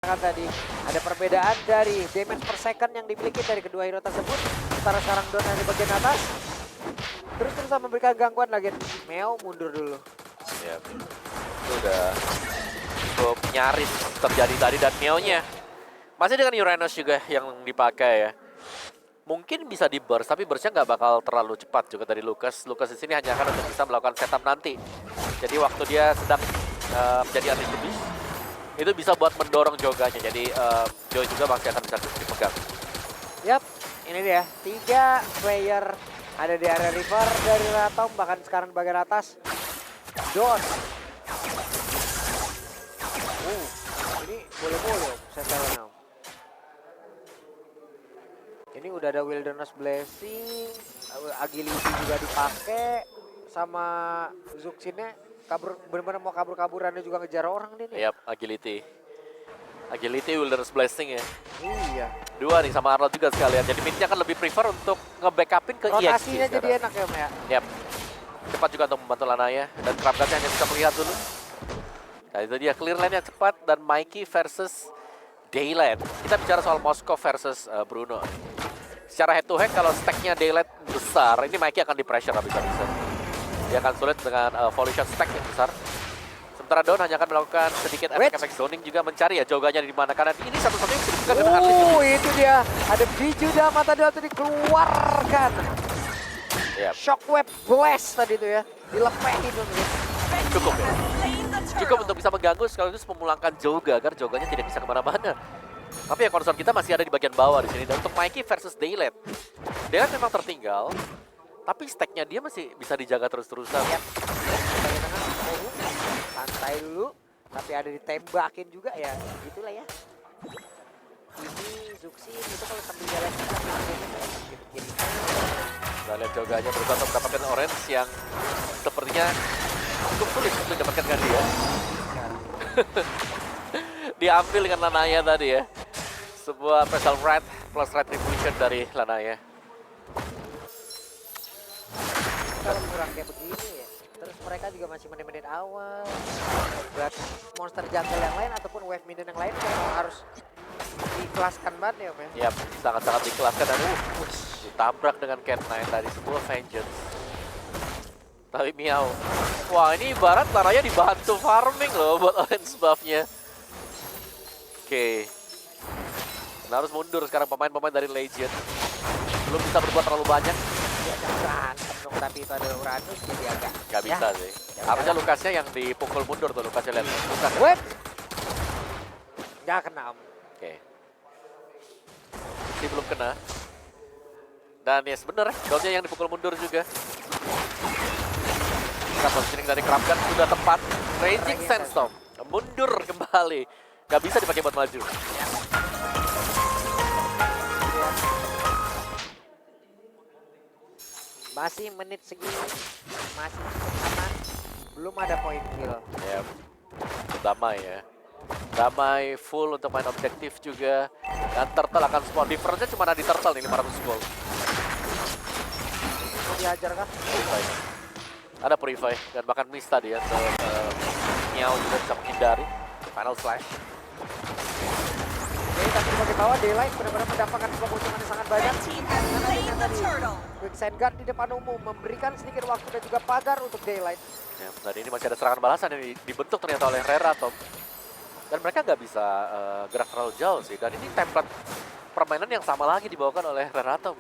Kan tadi ada perbedaan dari damage per second yang dimiliki dari kedua hero tersebut. Sementara sekarang Don di bagian atas terus-terusan memberikan gangguan lagi. Meo mundur dulu. Ya, itu udah cukup nyaris terjadi tadi dan Meo-nya masih dengan Uranus juga yang dipakai ya. Mungkin bisa di burst, tapi burstnya nggak bakal terlalu cepat juga dari Lucas. Lucas di sini hanya akan untuk bisa melakukan setup nanti. Jadi waktu dia sedang menjadi anti beast, itu bisa buat mendorong joganya. Jadi Joy juga masih akan bisa dipegang. Yap, ini dia 3 player ada di area river dari Ratom, bahkan sekarang bagian atas Don. Ini boleh-boleh saya tahu. Ini udah ada Wilderness Blessing, Agility juga dipakai sama Zuxinnya kabur, benar-benar mau kabur-kaburannya juga ngejar orang nih. Yap, Agility Wilderness Blessing ya. Iya. Dua nih sama Arnold juga sekalian. Jadi midnya kan lebih prefer untuk nge-backupin ke EXP Rotasinya jadi sekarang. enak ya, Maya. Yap. Cepat juga untuk membantu Lanaya. Dan Krabgatnya hanya bisa melihat dulu. Nah itu dia clear line-nya cepat. Dan Mikey versus Daylight. Kita bicara soal Moskov versus Bruno. Secara head to head kalau stack-nya Daylight besar, ini Mikey akan di-pressure habis-habisan. Dia akan sulit dengan volley shot stack yang besar. Sementara Don hanya akan melakukan sedikit efek-efek zoning juga mencari ya joganya di mana, karena ini satu-satunya yang bisa dengan Itu dia. Ada biju dah mata dia tadi dikeluarkan. Yep. Shockwave blast tadi itu ya. Dilepehin tuh. Cukup ya. Cukup untuk bisa mengganggu sekaligus memulangkan Joga agar Joganya tidak bisa kemana-mana. Tapi ya concern kita masih ada di bagian bawah di sini. Dan untuk Mikey versus Daylight. Daylight memang tertinggal, tapi stack-nya dia masih bisa dijaga terus-terusan. Yep. Santai dulu, tapi ada ditembakin juga ya, gitulah ya. Ini Zuxin itu kalau sambil jalan kiri. Kita lihat Joganya berusaha untuk mendapatkan orange yang sepertinya cukup sulit untuk mendapatkan dia. Diambil dengan Lanaya tadi ya. Sebuah special red plus retribution dari Lanaya. Kalau kurang kayak begini ya, terus mereka juga masih menit-menit awal. Buat monster jungle yang lain ataupun wave minion yang lain memang harus diikhlaskan banget ya, Om ya. Yap, sangat-sangat dikelaskan dan ditabrak dengan Cat9 tadi, sebuah vengeance. Tapi Miao, wah ini ibarat Lanaya dibantu farming loh buat orange buff-nya. Oke. Nah, harus mundur sekarang pemain-pemain dari Legion. Belum bisa berbuat terlalu banyak. Diajak berantem dong, tapi itu ada Uranus jadi agak Gak bisa sih. Harusnya Lukasnya yang dipukul mundur tuh, Lukasnya lihat. Lukas. Wait. Gak kena, Om. Oke. Masih belum kena. Dan ya sebenernya daunnya yang dipukul mundur juga. Kita positioning dari Krabgat sudah tepat. Raging Sandstorm mundur kembali. Gak bisa dipakai buat maju. Masih menit segini, masih aman, belum ada poin kill. Ya, damai ya. Damai full untuk main objektif juga. Dan Turtle akan spawn. Difference-nya cuma ada di Turtle nih, 500 gold. Mau dihajar kah? Purify. Ada Purify dan bahkan miss tadi ya. Miao juga bisa menghindari. Final Slash. Jadi tapi di bagian bawah Daylight benar-benar mendapatkan sebuah keuntungan yang sangat banyak. Quicksand Guard di depan umum memberikan sedikit waktu dan juga pagar untuk Daylight. Ya, dan ini masih ada serangan balasan yang dibentuk ternyata oleh Reratom. Dan mereka nggak bisa gerak terlalu jauh sih. Dan ini template permainan yang sama lagi dibawakan oleh Reratom.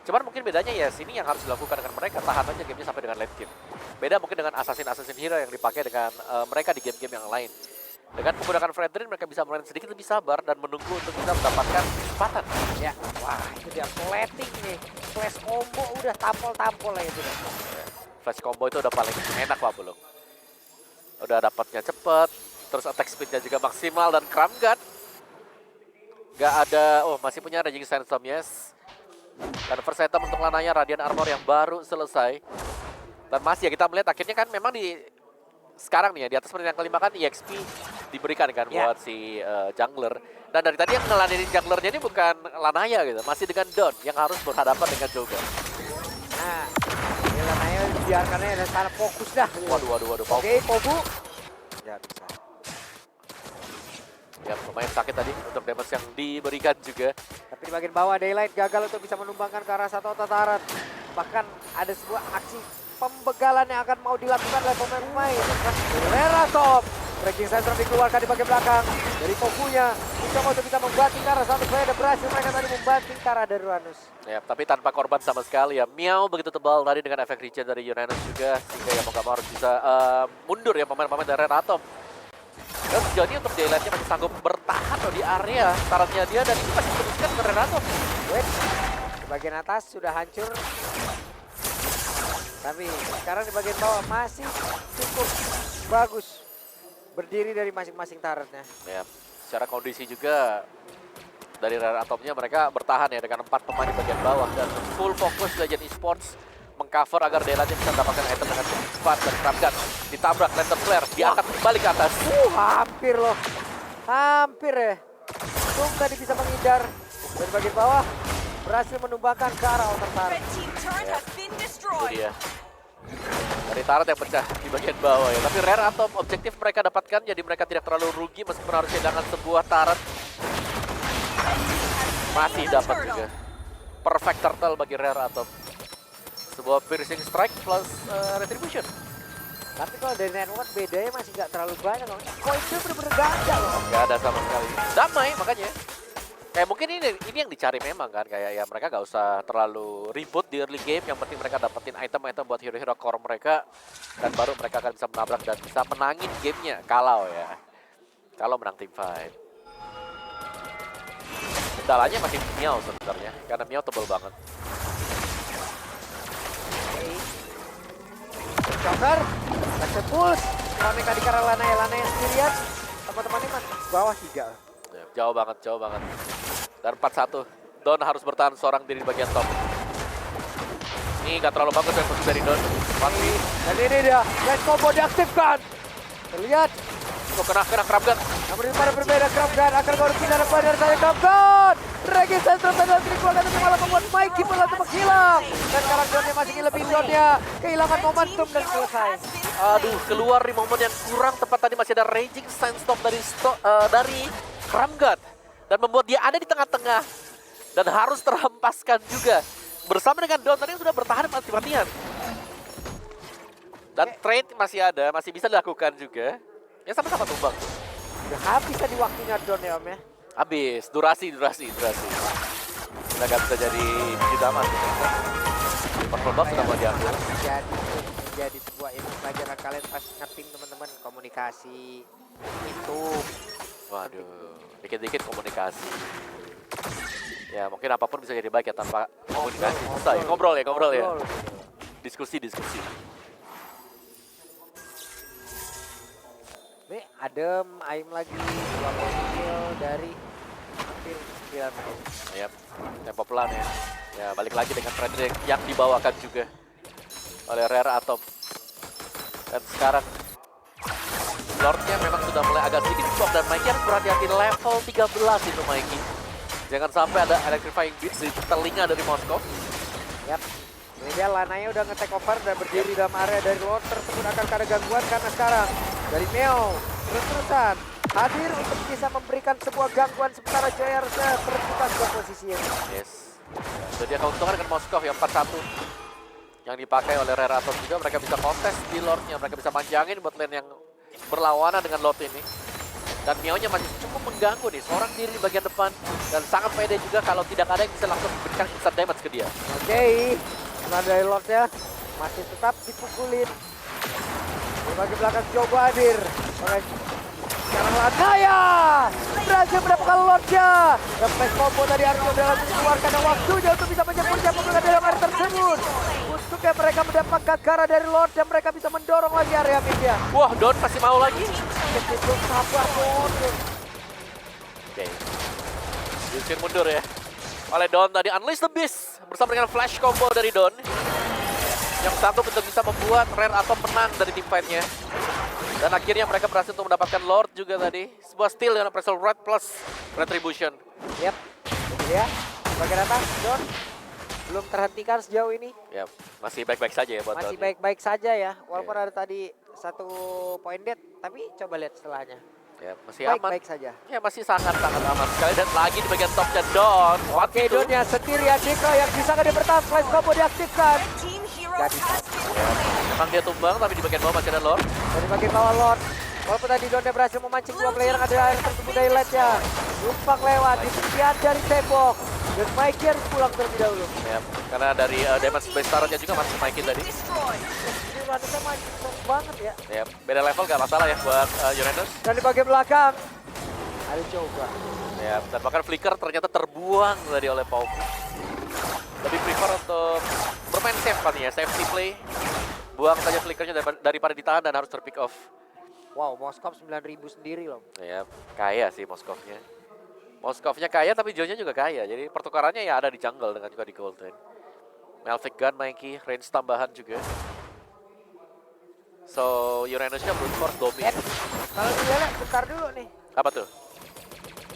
Cuman mungkin bedanya ya sini yang harus dilakukan dengan mereka, tahan aja gamenya sampai dengan late game. Beda mungkin dengan Assassin Hero yang dipakai dengan mereka di game-game yang lain. Dengan menggunakan Fredrin mereka bisa main sedikit lebih sabar dan menunggu untuk bisa mendapatkan kesempatan. Ya, wah itu dia plating nih. Flash combo udah tampol-tampol lah itu. Flash combo itu udah paling enak Pak Bulung. Udah dapatnya cepet, terus attack speednya juga maksimal dan Krabgat gak ada, masih punya Raging Sandstorm, yes. Dan first item untuk Lanaya Radiant Armor yang baru selesai. Dan masih ya kita melihat akhirnya kan memang di sekarang nih ya, di atas menit yang kelima kan EXP diberikan kan buat si jungler. Dan dari tadi yang ngeladenin junglernya ini bukan Lanaya gitu, masih dengan Don yang harus berhadapan dengan Joga. Nah, ini Lanaya biarkannya ada sana fokus dah. Waduh. Oke, Kobu. Ya bisa. Ya lumayan sakit tadi untuk damage yang diberikan juga. Tapi di bagian bawah Daylight gagal untuk bisa menumbangkan ke arah satu tataran. Bahkan ada sebuah aksi pembegalan yang akan mau dilakukan oleh pemain-pemain. Reratop, breaking center dikeluarkan di bagian belakang dari Tokunya. Mencoba untuk bisa membanting ke arah satu player dan berhasil mereka tadi membanting ke arah dari Uranus. Ya, tapi tanpa korban sama sekali ya. Miao begitu tebal tadi dengan efek regen dari Uranus juga. Sehingga ya mau gak mau harus bisa mundur ya pemain-pemain dari Red Atom. Dan sejauh ini untuk Daylight-nya masih sanggup bertahan loh di area startnya dia. Dan ini masih teruskan ke Red Atom. Wait, di bagian atas sudah hancur. Tapi sekarang di bagian bawah masih cukup bagus. Berdiri dari masing-masing turretnya. Ya, secara kondisi juga dari Red Atomnya mereka bertahan ya dengan 4 pemain di bagian bawah. Dan full fokus Legend Esports mengcover agar Daylight-nya bisa mendapatkan item dengan cepat dan Kramgat. Ditabrak Lantern Flare, diangkat kembali ke atas. Hampir loh. Hampir ya. Tung tadi bisa menghindar. Dari bagian bawah berhasil menumbangkan ke arah outer turret. Red team turret has been Itu destroyed. dia. Dari turret yang pecah di bagian bawah ya. Tapi Rare Atom objektif mereka dapatkan, jadi mereka tidak terlalu rugi meskipun harus kehilangan sebuah turret. Masih dapat juga. Perfect turtle bagi Rare Atom. Sebuah piercing strike plus retribution. Tapi kalau dari network bedanya masih nggak terlalu banyak loh. Koinnya bener-bener gak ada loh. Gak ada sama sekali. Damai makanya. Kayak mungkin ini yang dicari memang kan. Kayak ya mereka gak usah terlalu ribut di early game. Yang penting mereka dapetin item-item buat hero-hero core mereka. Dan baru mereka akan bisa menabrak dan bisa menangin gamenya. Kalau ya. Kalau menang team fight. Kendalanya masih Miao sebenarnya. Karena Miao tebel banget. Joker, Black Pulse, Monica di karang Lana yang sendirian, teman-temannya mas bawah 3. Ya, jauh banget, jauh banget. Dan 4-1, Don harus bertahan seorang diri di bagian top. Ini gak terlalu bagus ya posisi dari Don. Pasti. Dan ini dia, Red Combo diaktifkan. Terlihat, Kena Kramgat. namun daripada berbeda Kramgan akan baru pindah depan dari saya Kramgan. Regi Central tadi dikeluarkan tapi malah membuat Mikey malah menghilang. Dan sekarang Donnya masih lebih Donnya kehilangan momentum dan selesai. Aduh, keluar di momen yang kurang tepat tadi masih ada Raging Sandstorm dari Kramgat. Dan membuat dia ada di tengah-tengah. Dan harus terhempaskan juga. Bersama dengan Don tadi yang sudah bertahan mati-matian. Dan trade masih ada, masih bisa dilakukan juga. Ya sama-sama tumbang. Udah habis tadi waktunya Don ya Om ya. Habis, durasi. Udah gak bisa jadi Judaman. Purple buff sudah mau diambil. Harus menjadi sebuah ilmu pelajaran kalian pas ngertiin teman-teman komunikasi itu. Waduh, dikit-dikit komunikasi. Ya mungkin apapun bisa jadi baik ya tanpa komunikasi. Susah ya, ngobrol ya. Diskusi. Nih adem, aim lagi, 2 kill dari hampir 9 menit. Yap, tempo pelan ya. Ya balik lagi dengan trade yang dibawakan juga oleh Rare Atom. Dan sekarang Lordnya memang sudah mulai agak sedikit block dan Mikey harus berhati-hati level 13 itu Mikey. Jangan sampai ada electrifying beats di telinga dari Moskov. Yap. Ini dia Lananya udah nge-take over dan berdiri dalam area dari Lord tersebut akan ada gangguan karena sekarang dari Neo terus-terusan hadir untuk bisa memberikan sebuah gangguan sementara Jaya harusnya terbuka ke posisinya. Yes. Jadi dia keuntungan dengan Moskov yang 4-1 yang dipakai oleh Rare Atom juga. Mereka bisa kontes di Lordnya, mereka bisa panjangin bot lane yang berlawanan dengan Lord ini. Dan Mio-nya masih cukup mengganggu nih, seorang diri di bagian depan. Dan sangat pede juga kalau tidak ada yang bisa langsung memberikan instant damage ke dia. Oke, nah dari Lordnya masih tetap dipukulin. Di bagian belakang coba hadir. Oke, sekarang Lanaya berhasil mendapatkan Lordnya. Dan flash combo tadi harusnya dalam mengeluarkan waktunya untuk bisa menyempurnakan pembukaan dalam area tersebut. Untuknya mereka mendapatkan cara dari Lord dan mereka bisa mendorong lagi area media. Wah, Don masih mau lagi. Belum sabar Don. Oke. Diusir mundur ya. Oleh Don tadi Unleash the Beast bersama dengan flash combo dari Don. Yang satu untuk bisa membuat Rare Atom menang dari team fight-nya. Dan akhirnya mereka berhasil untuk mendapatkan Lord juga tadi. Sebuah steal dengan Pressure Red plus Retribution. Yap, ini dia. Bagian atas Don belum terhentikan sejauh ini. Ya, masih baik-baik saja ya buat Masih Don. baik-baik saja ya. Walaupun ada tadi 1 point dead, tapi coba lihat setelahnya. Ya, masih aman. Baik-baik saja. Ya, masih sangat-sangat aman sekali. Dan lagi di bagian topnya Don. Oke, Donnya sendirian. Diko yang bisa nggak bertahan. Flash combo diaktifkan. Gak bisa. Memang dia tumbang, tapi di bagian bawah masih ada Lord. Dari bagian bawah Lord. Walaupun tadi Donnya berhasil memancing dua player yang ada air tersebut dari LED-nya. Numpang lewat di tepian dari tembok. Dan Mikey harus pulang terlebih dahulu. Ya, karena dari damage base turret-nya juga masih Mikey tadi. Ini Raditya mancing strong banget ya. Ya, beda level gak masalah ya buat Uranus. Dan di bagian belakang. Ada coba. Ya, dan bahkan flicker ternyata terbuang tadi oleh Pau. Lebih prefer untuk bermain safe kan ya, safety play. Buang saja flickernya daripada ditahan dan harus terpick off. Wow, Moskov 9.000 sendiri loh. Ya, kaya sih Moskovnya. Moskovnya kaya tapi Joe-nya juga kaya. Jadi pertukarannya ya ada di jungle dengan juga di gold lane. Melvic Gun, Mikey, range tambahan juga. So, Uranusnya brute force dominate. Kalau dilihat, bentar dulu nih. Apa tuh?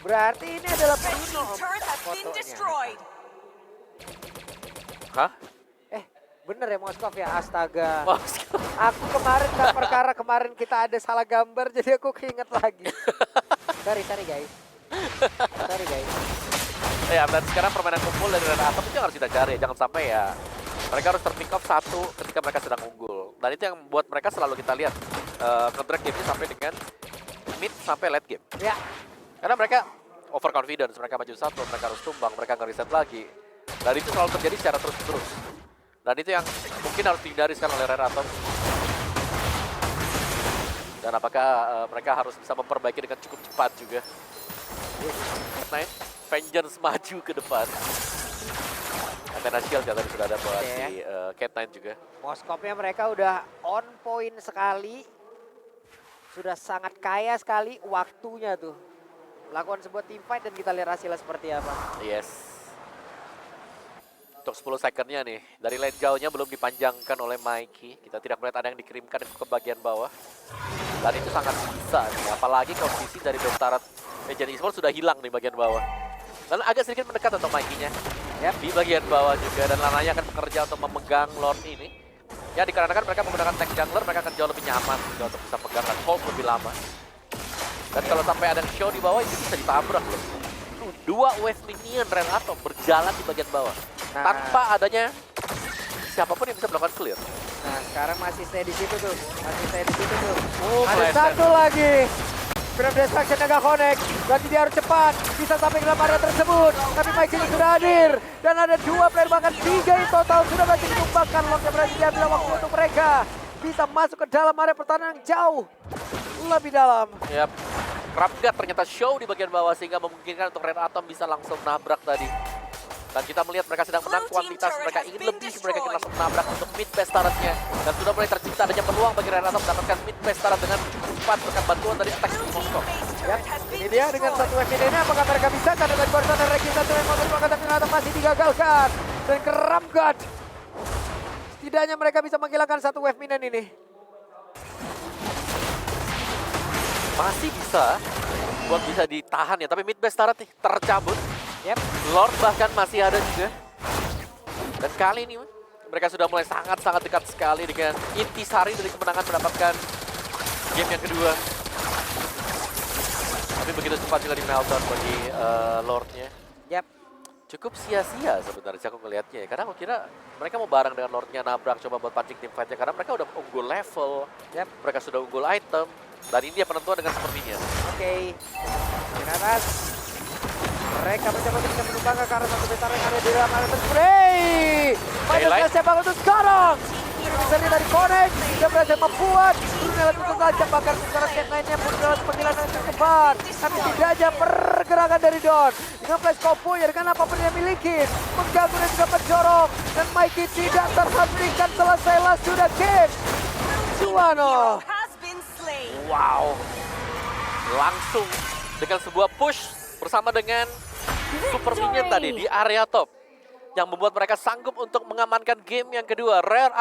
Berarti ini adalah Bruno fotonya. Hah? Bener ya Moskov ya, astaga. Moskov. Aku kemarin perkara kemarin kita ada salah gambar jadi aku keinget lagi. sorry guys. Sorry guys. Ya, dan sekarang permainan kumpul dari Red Atom itu yang harus kita cari. Jangan sampai ya mereka harus terpick off satu ketika mereka sedang unggul. Dan itu yang buat mereka selalu kita lihat nge-drag game sampai dengan mid sampai late game. Ya. Karena mereka overconfidence, mereka maju satu, mereka harus tumbang, mereka nge-reset lagi. Dan itu selalu terjadi secara terus-terus. Dan itu yang mungkin harus dihindari sekarang oleh Red Atom. Dan apakah mereka harus bisa memperbaiki dengan cukup cepat juga. Cat9, Vengeance maju ke depan. Antena Shield yang tadi sudah ada buat si Cat9 juga. Moskovnya mereka udah on point sekali. Sudah sangat kaya sekali waktunya tuh. Lakukan sebuah team fight dan kita lihat hasilnya seperti apa. Yes. Untuk 10 secondnya nih, dari lane jauhnya belum dipanjangkan oleh Mikey. Kita tidak melihat ada yang dikirimkan ke bagian bawah. Dan itu sangat bisa nih, apalagi kondisi dari Bestarat Legend Esports sudah hilang di bagian bawah. Dan agak sedikit mendekat untuk Mikey-nya. Ya, di bagian bawah juga, dan Lananya akan bekerja untuk memegang Lord ini. Ya, dikarenakan mereka menggunakan tank jungler, mereka akan jauh lebih nyaman juga untuk bisa pegang dan hold lebih lama. Dan kalau sampai ada show di bawah, itu bisa ditabrak loh. Dua wave minion Red Atom berjalan di bagian bawah. Nah, Tanpa adanya siapapun yang bisa melakukan clear. Nah, sekarang masih stay di situ tuh. Masih stay di situ tuh. Ada meleset. satu lagi. Film Destruction agak connect. Berarti dia harus cepat. Bisa sampai ke dalam area tersebut. Tapi Mikey sudah hadir. Dan ada dua player, bahkan tiga in total. Sudah berhasil ditumbangkan. Lordnya berhasil diambil waktu untuk mereka. Bisa masuk ke dalam area pertahanan yang jauh. Lebih dalam. Yap. Ramgat ternyata show di bagian bawah sehingga memungkinkan untuk Red Atom bisa langsung nabrak tadi. Dan kita melihat mereka sedang menang kuantitas, mereka ingin lebih, mereka ingin langsung menabrak untuk mid base turret-nya. Dan sudah mulai tercipta adanya peluang bagi Red Atom mendapatkan mid base turret dengan cukup cepat berkat bantuan dari attack Moskov. Ya, ini dia dengan satu wave ini, apakah mereka bisa? Karena dari barusan ada registrasi yang mau terima, tapi Red Atom masih digagalkan. Dan ke Ramgat. Setidaknya mereka bisa menghilangkan satu wave minion ini. Masih bisa buat bisa ditahan ya, tapi mid base turret nih tercabut. Yep. Lord bahkan masih ada juga. Dan kali ini mereka sudah mulai sangat-sangat dekat sekali dengan intisari dari kemenangan mendapatkan game yang kedua. Tapi begitu cepat juga di meltdown bagi Lordnya. Yap. Cukup sia-sia sebenarnya aku ngelihatnya ya. Karena aku kira mereka mau bareng dengan Lordnya nabrak coba buat pancing tim fight-nya. Karena mereka udah unggul level. Yap. Mereka sudah unggul item. Dan ini dia penentuan dengan sepertinya. Oke. Di atas. Mereka mencoba bisa menumbangkan karena satu besar yang ada di dalam area tersebut. Pada siapa untuk sekarang? Ini bisa dari Connect. Dia berhasil membuat. Turunnya untuk tajam bakar sekarang Cat9-nya pun dalam panggilan yang tercepat. Tapi tidak aja pergerakan dari Don. Dengan flash combo ya dengan apapun yang miliki. Mengganggu dan juga menjorok. Dan Mikey tidak terhentikan selesailah sudah game. Suwano. Wow. Langsung dengan sebuah push bersama dengan Super Minion tadi di area top yang membuat mereka sanggup untuk mengamankan game yang kedua. Rare